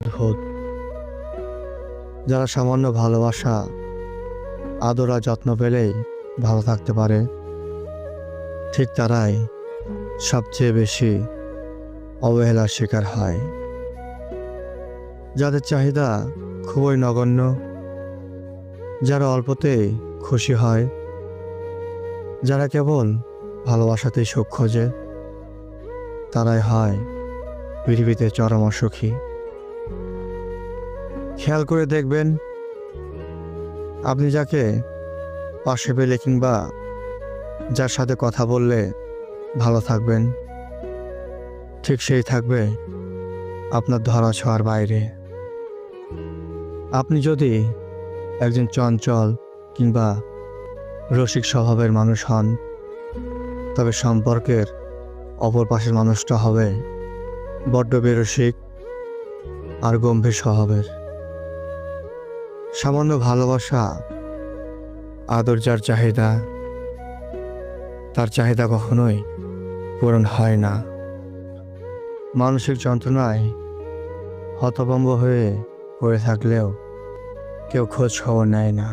অদ্ভুত। যারা সামান্য ভালোবাসা, আদর আর যত্ন পেলেই ভালো থাকতে পারে, ঠিক তারাই সবচেয়ে বেশি অবহেলার শিকার হয়। যাদের চাহিদা খুবই নগণ্য, যারা অল্পতেই খুশি হয়, যারা কেবল ভালোবাসাতেই সুখ খোঁজে, তারাই হয় পৃথিবীতে চরম অসুখী। খেয়াল করে দেখবেন, আপনি যাকে পাশে পেলে কিংবা যার সাথে কথা বললে ভালো থাকবেন, ঠিক সেই থাকবে আপনার ধরাছোঁয়ার বাইরে। আপনি যদি একজন চঞ্চল কিংবা রসিক স্বভাবের মানুষ হন, তবে সম্পর্কের অপর পাশের মানুষটা হবে বড্ড বেরসিক আর গম্ভীর স্বভাবের। সামান্য ভালোবাসা, আদর যার চাহিদা, তার চাহিদা কখনোই পূরণ হয় না। মানসিক যন্ত্রণায় হতভম্ব হয়ে পড়ে থাকলেও কেউ খোঁজ খবর নেয় না।